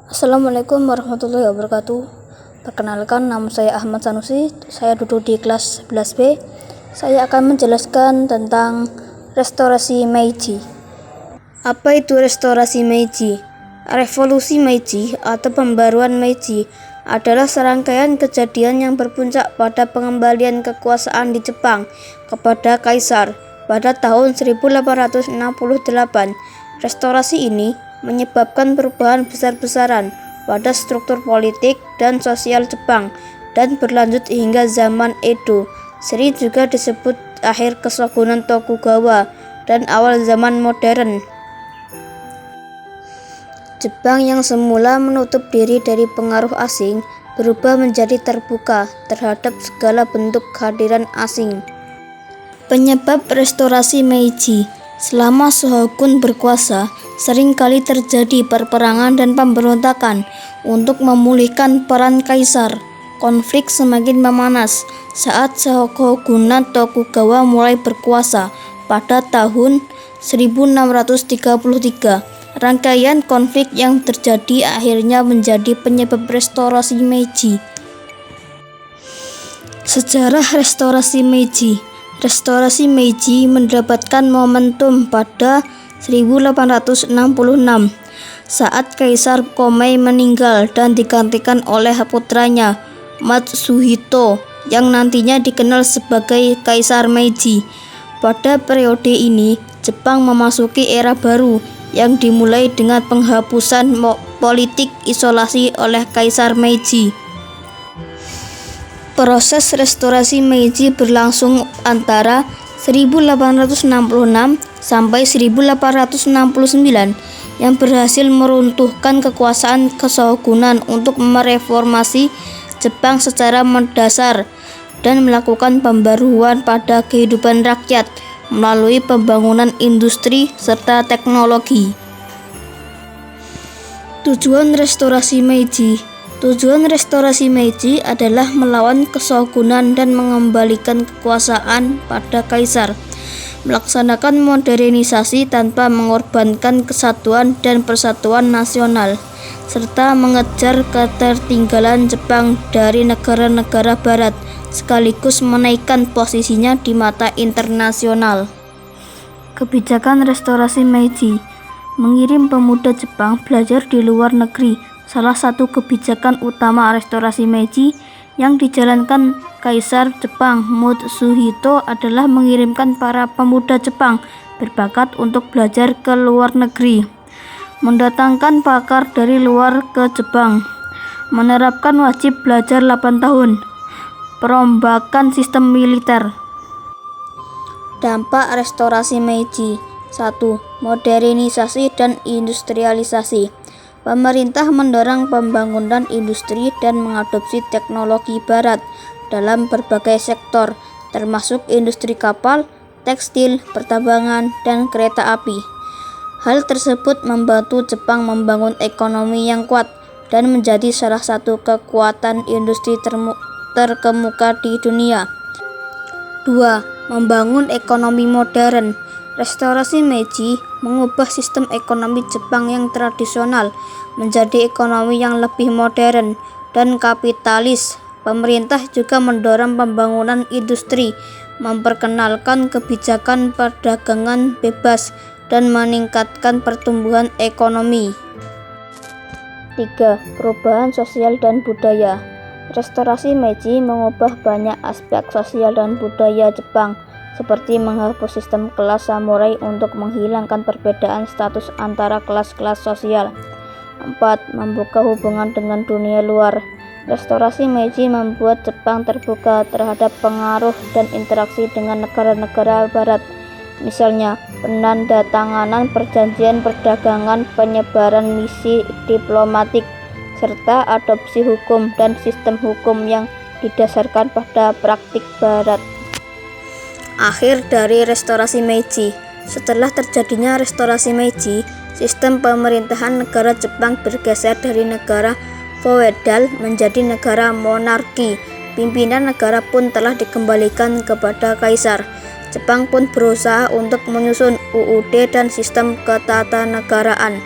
Assalamualaikum warahmatullahi wabarakatuh. Perkenalkan, nama saya Ahmad Sanusi. Saya duduk di kelas 11B. Saya akan menjelaskan tentang restorasi Meiji. Apa itu restorasi Meiji? Revolusi Meiji atau pembaruan Meiji adalah serangkaian kejadian yang berpuncak pada pengembalian kekuasaan di Jepang kepada kaisar pada tahun 1868. Restorasi ini menyebabkan perubahan besar-besaran pada struktur politik dan sosial Jepang dan berlanjut hingga zaman Edo. Sering juga disebut akhir Keshogunan Tokugawa dan awal zaman modern. Jepang yang semula menutup diri dari pengaruh asing berubah menjadi terbuka terhadap segala bentuk kehadiran asing. Penyebab restorasi Meiji: selama shogun berkuasa, seringkali terjadi perperangan dan pemberontakan untuk memulihkan peran kaisar. Konflik semakin memanas saat Shogunan Tokugawa mulai berkuasa pada tahun 1633. Rangkaian konflik yang terjadi akhirnya menjadi penyebab restorasi Meiji. Sejarah restorasi Meiji. Restorasi Meiji mendapatkan momentum pada 1866 saat Kaisar Komei meninggal dan digantikan oleh putranya Matsuhito yang nantinya dikenal sebagai Kaisar Meiji. Pada periode ini, Jepang memasuki era baru yang dimulai dengan penghapusan politik isolasi oleh Kaisar Meiji. Proses restorasi Meiji berlangsung antara 1866 sampai 1869 yang berhasil meruntuhkan kekuasaan keshogunan untuk mereformasi Jepang secara mendasar dan melakukan pembaruan pada kehidupan rakyat melalui pembangunan industri serta teknologi. Tujuan restorasi Meiji. Tujuan restorasi Meiji adalah melawan keshogunan dan mengembalikan kekuasaan pada kaisar, melaksanakan modernisasi tanpa mengorbankan kesatuan dan persatuan nasional, serta mengejar ketertinggalan Jepang dari negara-negara barat, sekaligus menaikkan posisinya di mata internasional. Kebijakan restorasi Meiji: mengirim pemuda Jepang belajar di luar negeri. Salah satu kebijakan utama restorasi Meiji yang dijalankan Kaisar Jepang Matsuhito adalah mengirimkan para pemuda Jepang berbakat untuk belajar ke luar negeri, mendatangkan pakar dari luar ke Jepang, menerapkan wajib belajar 8 tahun, perombakan sistem militer. Dampak restorasi Meiji: 1. Modernisasi dan industrialisasi. Pemerintah mendorong pembangunan industri dan mengadopsi teknologi barat dalam berbagai sektor, termasuk industri kapal, tekstil, pertambangan, dan kereta api. Hal tersebut membantu Jepang membangun ekonomi yang kuat dan menjadi salah satu kekuatan industri terkemuka di dunia. 2. Membangun ekonomi modern. Restorasi Meiji mengubah sistem ekonomi Jepang yang tradisional menjadi ekonomi yang lebih modern dan kapitalis. Pemerintah juga mendorong pembangunan industri, memperkenalkan kebijakan perdagangan bebas, dan meningkatkan pertumbuhan ekonomi. 3. Perubahan sosial dan budaya. Restorasi Meiji mengubah banyak aspek sosial dan budaya Jepang, seperti menghapus sistem kelas samurai untuk menghilangkan perbedaan status antara kelas-kelas sosial. 4. Membuka hubungan dengan dunia luar. Restorasi Meiji membuat Jepang terbuka terhadap pengaruh dan interaksi dengan negara-negara barat, misalnya penandatanganan perjanjian perdagangan, penyebaran misi diplomatik, serta adopsi hukum dan sistem hukum yang didasarkan pada praktik barat. Akhir dari restorasi Meiji. Setelah terjadinya restorasi Meiji, sistem pemerintahan negara Jepang bergeser dari negara feodal menjadi negara monarki. Pimpinan negara pun telah dikembalikan kepada kaisar. Jepang pun berusaha untuk menyusun UUD dan sistem ketatanegaraan.